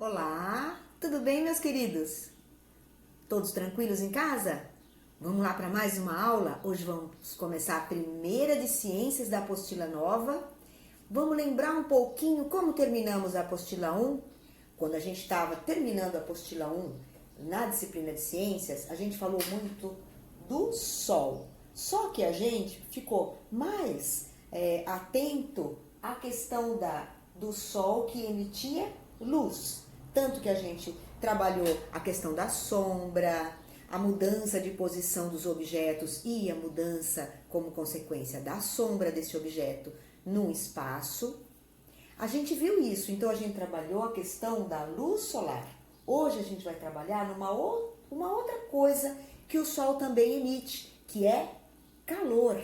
Olá, tudo bem, meus queridos? Todos tranquilos em casa? Vamos lá para mais uma aula? Hoje vamos começar a primeira de ciências da apostila nova. Vamos lembrar um pouquinho como terminamos a apostila 1? Quando a gente estava terminando a apostila 1, na disciplina de ciências, a gente falou muito do Sol. Só que a gente ficou mais atento à questão do Sol que emitia luz. Tanto que a gente trabalhou a questão da sombra, a mudança de posição dos objetos e a mudança como consequência da sombra desse objeto no espaço. A gente viu isso, então a gente trabalhou a questão da luz solar. Hoje a gente vai trabalhar uma outra coisa que o Sol também emite, que é calor.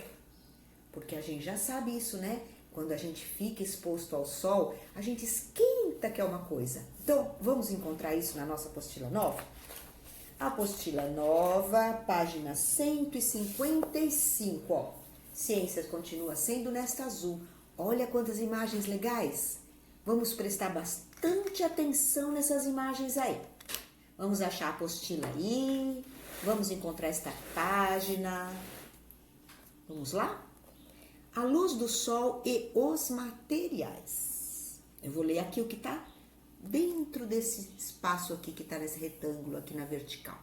Porque a gente já sabe isso, né? Quando a gente fica exposto ao sol, a gente esquenta, que é uma coisa. Então, vamos encontrar isso na nossa apostila nova? Apostila nova, página 155, ó. Ciências continua sendo nesta azul. Olha quantas imagens legais. Vamos prestar bastante atenção nessas imagens aí. Vamos achar a apostila aí. Vamos encontrar esta página. Vamos lá? A luz do sol e os materiais. Eu vou ler aqui o que está dentro desse espaço aqui, que está nesse retângulo aqui na vertical.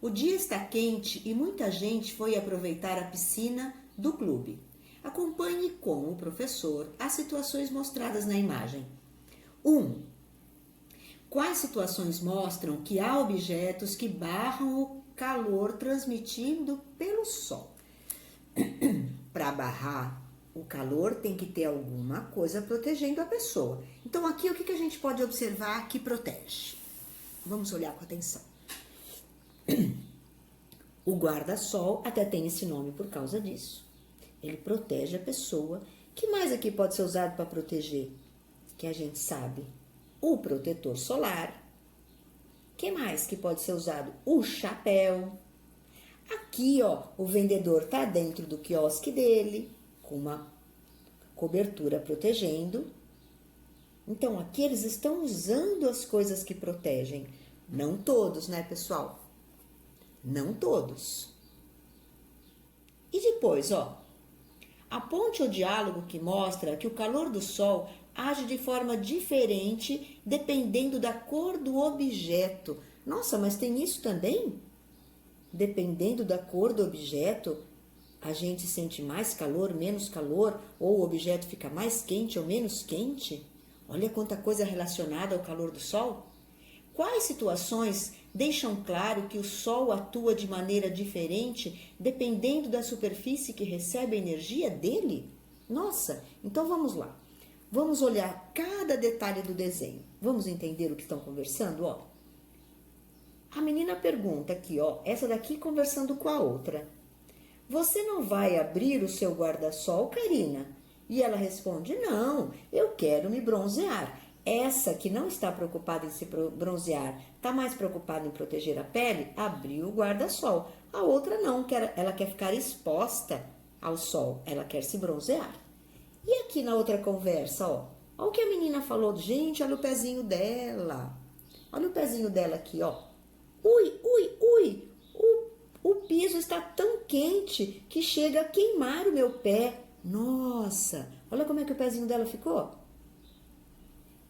O dia está quente e muita gente foi aproveitar a piscina do clube. Acompanhe com o professor as situações mostradas na imagem. 1. Quais situações mostram que há objetos que barram o calor transmitido pelo sol? Para barrar o calor tem que ter alguma coisa protegendo a pessoa. Então aqui o que a gente pode observar que protege? Vamos olhar com atenção. O guarda-sol até tem esse nome por causa disso. Ele protege a pessoa. Que mais aqui pode ser usado para proteger? Que a gente sabe. O protetor solar. Que mais que pode ser usado? O chapéu. Aqui, ó, o vendedor tá dentro do quiosque dele, com uma cobertura protegendo. Então, aqui eles estão usando as coisas que protegem. Não todos, né, pessoal? Não todos. E depois, ó, aponte o diálogo que mostra que o calor do sol age de forma diferente dependendo da cor do objeto. Nossa, mas tem isso também? Dependendo da cor do objeto, a gente sente mais calor, menos calor, ou o objeto fica mais quente ou menos quente? Olha quanta coisa relacionada ao calor do sol. Quais situações deixam claro que o sol atua de maneira diferente dependendo da superfície que recebe a energia dele? Nossa, então vamos lá. Vamos olhar cada detalhe do desenho. Vamos entender o que estão conversando, ó. A menina pergunta aqui, ó, essa daqui conversando com a outra. Você não vai abrir o seu guarda-sol, Karina? E ela responde, não, eu quero me bronzear. Essa que não está preocupada em se bronzear, está mais preocupada em proteger a pele, abriu o guarda-sol. A outra não, ela quer ficar exposta ao sol, ela quer se bronzear. E aqui na outra conversa, ó, olha o que a menina falou. Gente, olha o pezinho dela. Olha o pezinho dela aqui, ó. Ui, o piso está tão quente que chega a queimar o meu pé. Nossa, olha como é que o pezinho dela ficou.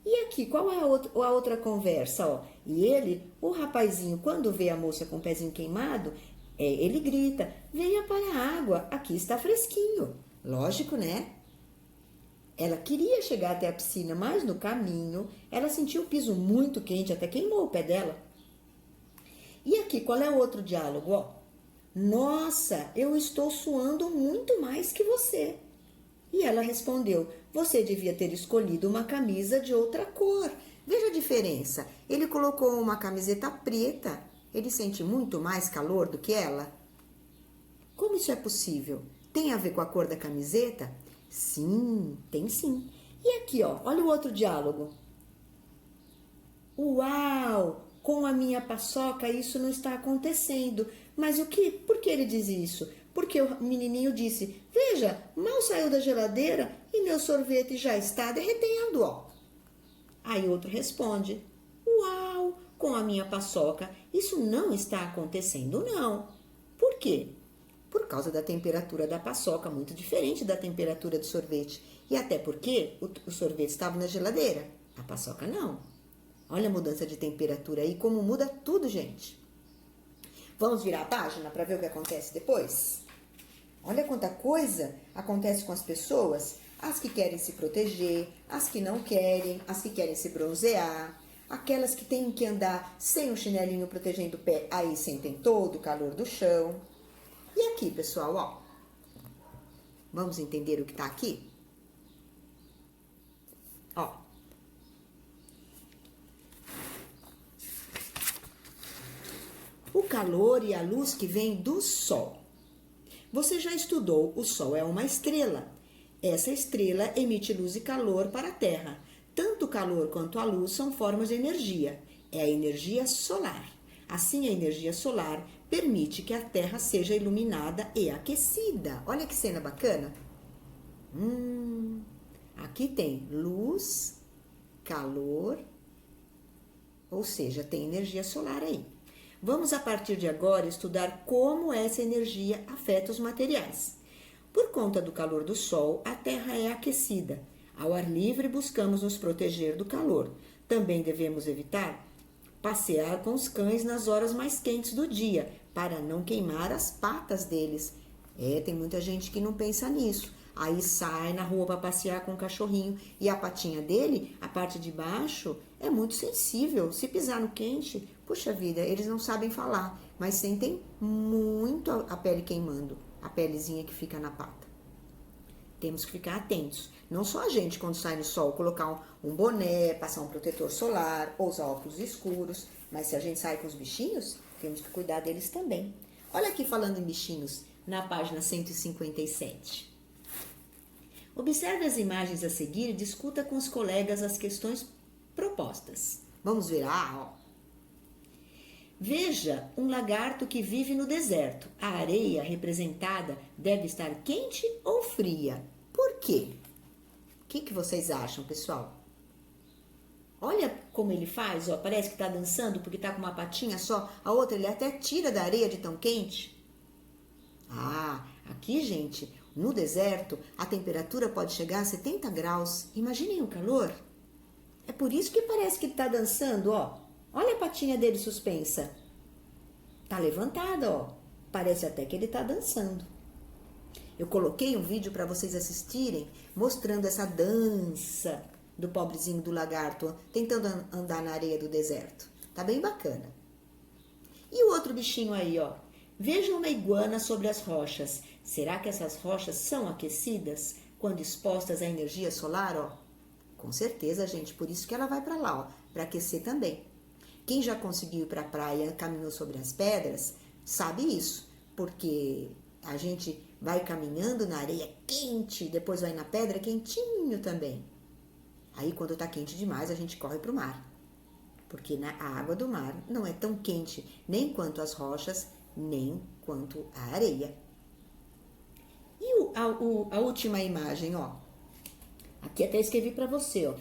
E aqui, qual é a outra conversa, ó? E ele, o rapazinho, quando vê a moça com o pezinho queimado, ele grita, venha para a água, aqui está fresquinho. Lógico, né? Ela queria chegar até a piscina, mas no caminho, ela sentiu o piso muito quente, até queimou o pé dela. E aqui, qual é o outro diálogo? Ó? Nossa, eu estou suando muito mais que você. E ela respondeu, você devia ter escolhido uma camisa de outra cor. Veja a diferença. Ele colocou uma camiseta preta. Ele sente muito mais calor do que ela? Como isso é possível? Tem a ver com a cor da camiseta? Sim, tem sim. E aqui, ó, olha o outro diálogo. Uau! Com a minha paçoca isso não está acontecendo. Mas o que? Por que ele diz isso? Porque o menininho disse, veja, mal saiu da geladeira e meu sorvete já está derretendo, ó. Aí outro responde, Uau, com a minha paçoca isso não está acontecendo não. Por quê? Por causa da temperatura da paçoca, muito diferente da temperatura do sorvete. E até porque o sorvete estava na geladeira, a paçoca não. Olha a mudança de temperatura aí, como muda tudo, gente. Vamos virar a página para ver o que acontece depois? Olha quanta coisa acontece com as pessoas, as que querem se proteger, as que não querem, as que querem se bronzear, aquelas que têm que andar sem o chinelinho protegendo o pé, aí sentem todo o calor do chão. E aqui, pessoal, ó, vamos entender o que tá aqui? Ó, o calor e a luz que vem do sol. Você já estudou, o sol é uma estrela. Essa estrela emite luz e calor para a Terra. Tanto o calor quanto a luz são formas de energia. É a energia solar. Assim, a energia solar permite que a Terra seja iluminada e aquecida. Olha que cena bacana. Aqui tem luz, calor, ou seja, tem energia solar aí. Vamos, a partir de agora, estudar como essa energia afeta os materiais. Por conta do calor do sol, a Terra é aquecida. Ao ar livre, buscamos nos proteger do calor. Também devemos evitar passear com os cães nas horas mais quentes do dia, para não queimar as patas deles. Tem muita gente que não pensa nisso. Aí sai na rua para passear com o cachorrinho e a patinha dele, a parte de baixo, é muito sensível. Se pisar no quente, puxa vida, eles não sabem falar, mas sentem muito a pele queimando, a pelezinha que fica na pata. Temos que ficar atentos. Não só a gente, quando sai no sol, colocar um boné, passar um protetor solar, ou usar óculos escuros, mas se a gente sai com os bichinhos, temos que cuidar deles também. Olha aqui falando em bichinhos, na página 157. Observe as imagens a seguir e discuta com os colegas as questões propostas. Vamos ver, ó. Veja um lagarto que vive no deserto. A areia representada deve estar quente ou fria. Por quê? O que vocês acham, pessoal? Olha como ele faz, ó, parece que está dançando porque está com uma patinha só, a outra ele até tira da areia de tão quente. Aqui, gente, no deserto, a temperatura pode chegar a 70 graus. Imaginem o calor. É por isso que parece que ele está dançando, ó. Olha a patinha dele suspensa. Tá levantada, ó. Parece até que ele tá dançando. Eu coloquei um vídeo para vocês assistirem, mostrando essa dança do pobrezinho do lagarto, tentando andar na areia do deserto. Tá bem bacana. E o outro bichinho aí, ó. Veja uma iguana sobre as rochas. Será que essas rochas são aquecidas quando expostas à energia solar, ó? Com certeza, gente. Por isso que ela vai para lá, ó, para aquecer também. Quem já conseguiu ir para a praia, caminhou sobre as pedras, sabe isso, porque a gente vai caminhando na areia quente, depois vai na pedra quentinho também. Aí quando está quente demais, a gente corre para o mar, porque a água do mar não é tão quente nem quanto as rochas, nem quanto a areia. E a última imagem, ó. Aqui até escrevi para você, ó,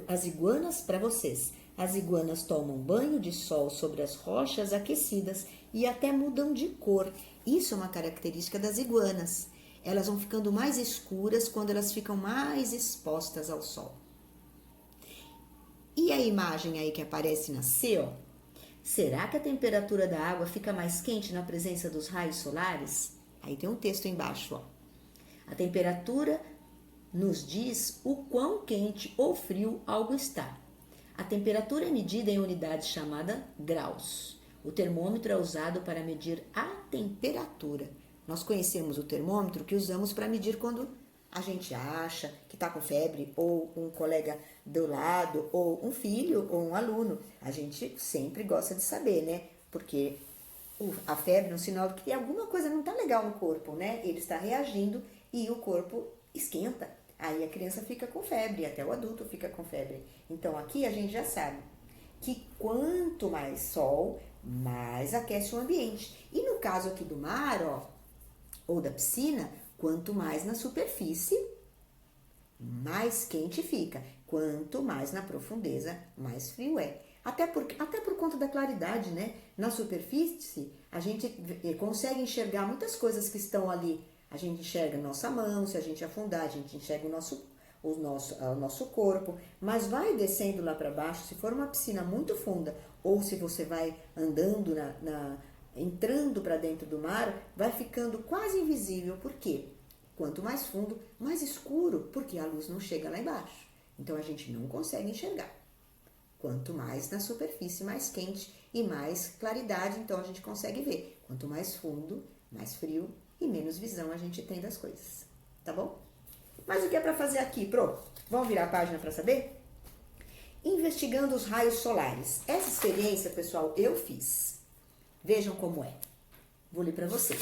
as iguanas para vocês. As iguanas tomam banho de sol sobre as rochas aquecidas e até mudam de cor. Isso é uma característica das iguanas. Elas vão ficando mais escuras quando elas ficam mais expostas ao sol. E a imagem aí que aparece na C, ó. Será que a temperatura da água fica mais quente na presença dos raios solares? Aí tem um texto embaixo, ó. A temperatura nos diz o quão quente ou frio algo está. A temperatura é medida em unidade chamada graus. O termômetro é usado para medir a temperatura. Nós conhecemos o termômetro que usamos para medir quando a gente acha que está com febre, ou um colega do lado, ou um filho, ou um aluno. A gente sempre gosta de saber, né? Porque a febre é um sinal de que alguma coisa não está legal no corpo, né? Ele está reagindo e o corpo esquenta. Aí a criança fica com febre, até o adulto fica com febre. Então aqui a gente já sabe que quanto mais sol, mais aquece o ambiente. E no caso aqui do mar, ó, ou da piscina, quanto mais na superfície, mais quente fica. Quanto mais na profundeza, mais frio é. Até por conta da claridade, né? Na superfície, a gente consegue enxergar muitas coisas que estão ali. A gente enxerga a nossa mão, se a gente afundar, a gente enxerga o nosso corpo, mas vai descendo lá para baixo, se for uma piscina muito funda, ou se você vai andando, entrando para dentro do mar, vai ficando quase invisível. Por quê? Quanto mais fundo, mais escuro, porque a luz não chega lá embaixo. Então a gente não consegue enxergar. Quanto mais na superfície, mais quente e mais claridade, então a gente consegue ver. Quanto mais fundo, mais frio e menos visão a gente tem das coisas. Tá bom? Mas o que é para fazer aqui, Pro? Vamos virar a página para saber? Investigando os raios solares. Essa experiência, pessoal, eu fiz. Vejam como é. Vou ler para vocês.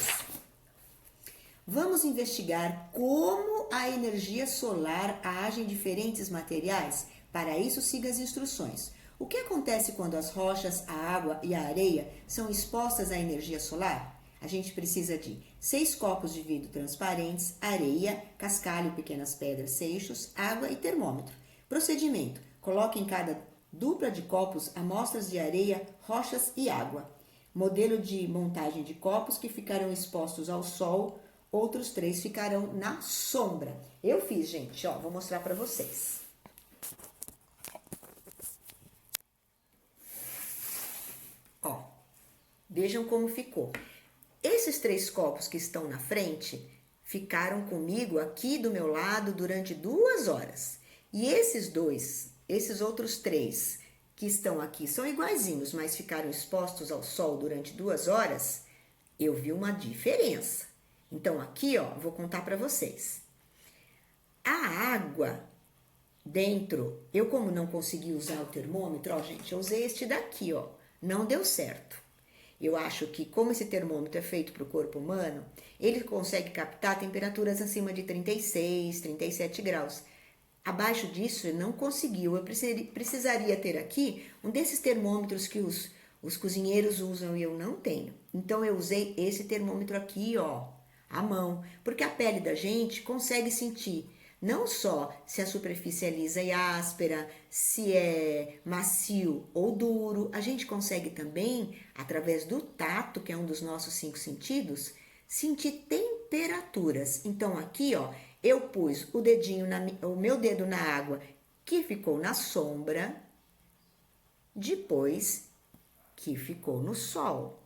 Vamos investigar como a energia solar age em diferentes materiais. Para isso, siga as instruções. O que acontece quando as rochas, a água e a areia são expostas à energia solar? A gente precisa de 6 copos de vidro transparentes, areia, cascalho, pequenas pedras, seixos, água e termômetro. Procedimento: coloque em cada dupla de copos amostras de areia, rochas e água. Modelo de montagem de copos que ficarão expostos ao sol, outros 3 ficarão na sombra. Eu fiz, gente, ó, vou mostrar para vocês. Ó, vejam como ficou. Esses 3 copos que estão na frente ficaram comigo aqui do meu lado durante 2 horas. E esses outros 3 que estão aqui são iguaizinhos, mas ficaram expostos ao sol durante 2 horas, eu vi uma diferença. Então aqui, ó, vou contar para vocês. A água dentro, eu como não consegui usar o termômetro, ó, gente, eu usei este daqui, ó, não deu certo. Eu acho que, como esse termômetro é feito para o corpo humano, ele consegue captar temperaturas acima de 36, 37 graus. Abaixo disso, ele não conseguiu. Eu precisaria ter aqui um desses termômetros que os cozinheiros usam e eu não tenho. Então, eu usei esse termômetro aqui, ó, à mão, porque a pele da gente consegue sentir não só se a superfície é lisa e áspera, se é macio ou duro, a gente consegue também, através do tato, que é um dos nossos 5 sentidos, sentir temperaturas. Então aqui, ó, eu pus o meu dedo na água, que ficou na sombra, depois que ficou no sol.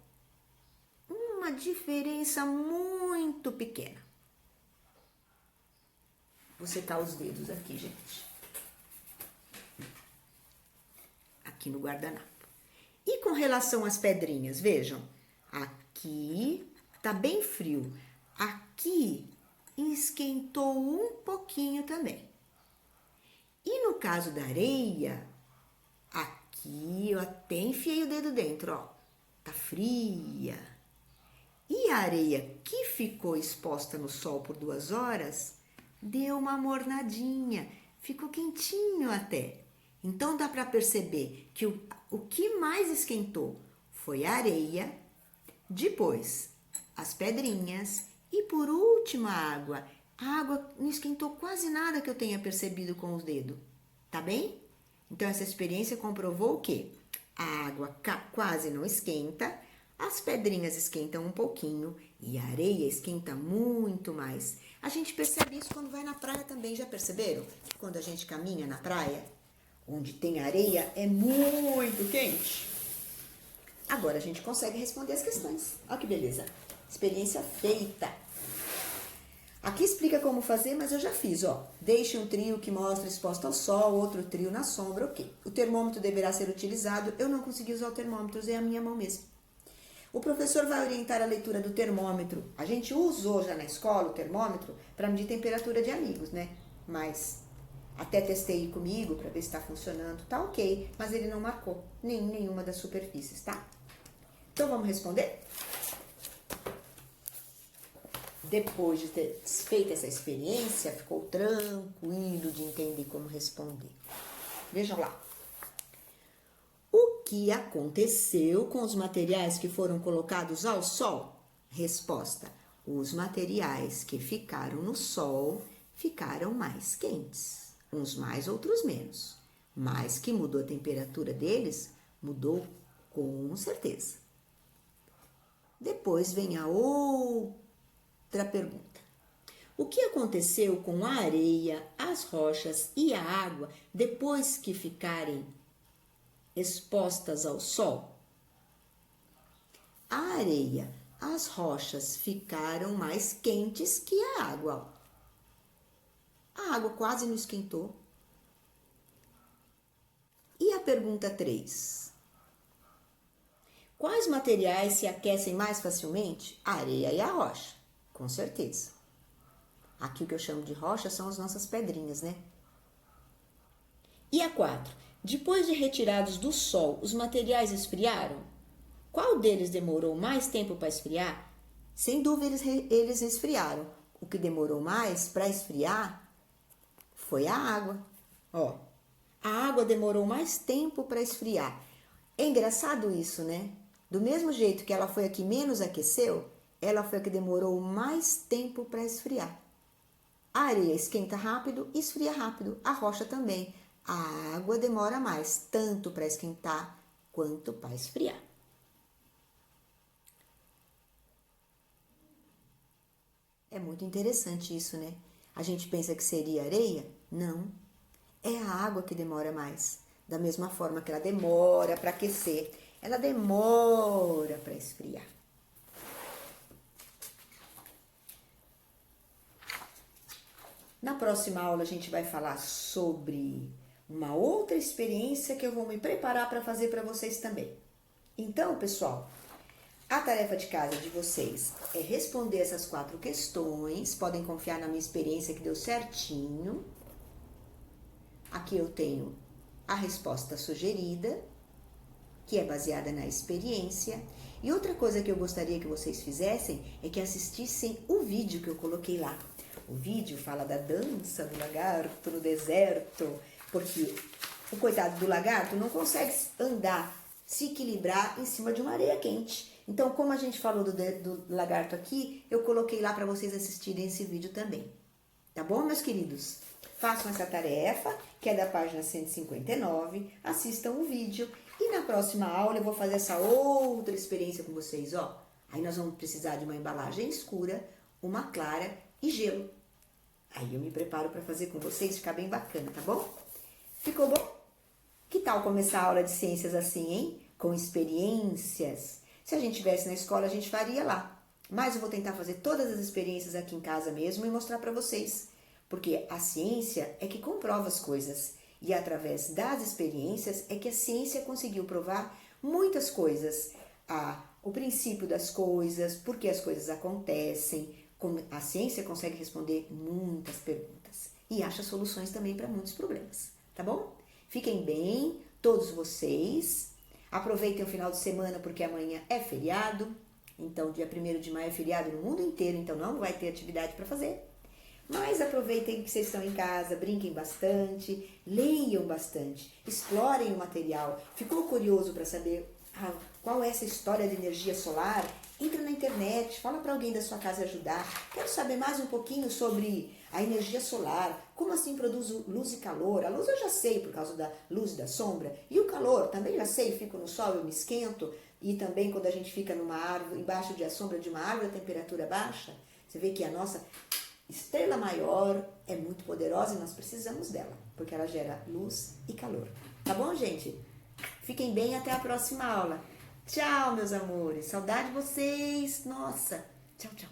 Uma diferença muito pequena. Vou secar os dedos aqui, gente. Aqui no guardanapo. E com relação às pedrinhas, vejam. Aqui tá bem frio. Aqui esquentou um pouquinho também. E no caso da areia, aqui eu até enfiei o dedo dentro, ó. Tá fria. E a areia que ficou exposta no sol por 2 horas... deu uma mornadinha, ficou quentinho até. Então dá para perceber que o que mais esquentou foi a areia, depois as pedrinhas e por último a água. A água não esquentou quase nada que eu tenha percebido com os dedos, tá bem? Então essa experiência comprovou o quê? A água quase não esquenta, as pedrinhas esquentam um pouquinho e a areia esquenta muito mais. A gente percebe isso quando vai na praia também, já perceberam? Quando a gente caminha na praia, onde tem areia, é muito quente. Agora a gente consegue responder as questões. Olha que beleza. Experiência feita. Aqui explica como fazer, mas eu já fiz, ó. Deixe um trio que mostra exposto ao sol, outro trio na sombra, ok. O termômetro deverá ser utilizado. Eu não consegui usar o termômetro, usei a minha mão mesmo. O professor vai orientar a leitura do termômetro. A gente usou já na escola o termômetro para medir temperatura de amigos, né? Mas até testei comigo para ver se está funcionando. Tá ok, mas ele não marcou nenhuma das superfícies, tá? Então vamos responder? Depois de ter feito essa experiência, ficou tranquilo de entender como responder. Vejam lá. O que aconteceu com os materiais que foram colocados ao sol? Resposta: os materiais que ficaram no sol ficaram mais quentes, uns mais, outros menos. Mas que mudou a temperatura deles Mudou com certeza. Depois vem a outra pergunta. O que aconteceu com a areia, as rochas e a água depois que ficarem expostas ao sol? A areia, as rochas ficaram mais quentes que a água. A água quase não esquentou. E a pergunta 3? Quais materiais se aquecem mais facilmente? A areia e a rocha, com certeza. Aqui o que eu chamo de rocha são as nossas pedrinhas, né? E a 4? Depois de retirados do sol, os materiais esfriaram? Qual deles demorou mais tempo para esfriar? Sem dúvida eles esfriaram. O que demorou mais para esfriar foi a água. Ó, a água demorou mais tempo para esfriar. É engraçado isso, né? Do mesmo jeito que ela foi a que menos aqueceu, ela foi a que demorou mais tempo para esfriar. A areia esquenta rápido e esfria rápido, a rocha também. A água demora mais, tanto para esquentar quanto para esfriar. É muito interessante isso, né? A gente pensa que seria areia? Não. É a água que demora mais. Da mesma forma que ela demora para aquecer, ela demora para esfriar. Na próxima aula a gente vai falar sobre uma outra experiência que eu vou me preparar para fazer para vocês também. Então, pessoal, a tarefa de casa de vocês é responder essas 4 questões. Podem confiar na minha experiência que deu certinho. Aqui eu tenho a resposta sugerida, que é baseada na experiência. E outra coisa que eu gostaria que vocês fizessem é que assistissem o vídeo que eu coloquei lá. O vídeo fala da dança do lagarto no deserto, porque o coitado do lagarto não consegue andar, se equilibrar em cima de uma areia quente. Então, como a gente falou do lagarto aqui, eu coloquei lá para vocês assistirem esse vídeo também. Tá bom, meus queridos? Façam essa tarefa, que é da página 159, assistam o vídeo e na próxima aula eu vou fazer essa outra experiência com vocês, ó. Aí nós vamos precisar de uma embalagem escura, uma clara e gelo. Aí eu me preparo para fazer com vocês, ficar bem bacana, tá bom? Ficou bom? Que tal começar a aula de ciências assim, hein? Com experiências. Se a gente estivesse na escola, a gente faria lá. Mas eu vou tentar fazer todas as experiências aqui em casa mesmo e mostrar para vocês. Porque a ciência é que comprova as coisas. E através das experiências é que a ciência conseguiu provar muitas coisas. O princípio das coisas, por que as coisas acontecem. Como a ciência consegue responder muitas perguntas. E acha soluções também para muitos problemas. Tá bom? Fiquem bem, todos vocês. Aproveitem o final de semana porque amanhã é feriado. Então, dia 1º de maio é feriado no mundo inteiro, então não vai ter atividade para fazer. Mas aproveitem que vocês estão em casa, brinquem bastante, leiam bastante, explorem o material. Ficou curioso para saber qual é essa história de energia solar? Entra na internet, fala para alguém da sua casa ajudar. Quero saber mais um pouquinho sobre a energia solar, como assim produz luz e calor. A luz eu já sei por causa da luz e da sombra. E o calor também já sei, fico no sol, eu me esquento. E também quando a gente fica numa árvore, embaixo da sombra de uma árvore, a temperatura baixa. Você vê que a nossa estrela maior é muito poderosa e nós precisamos dela, porque ela gera luz e calor. Tá bom, gente? Fiquem bem, até a próxima aula. Tchau, meus amores. Saudade de vocês. Nossa. Tchau, tchau.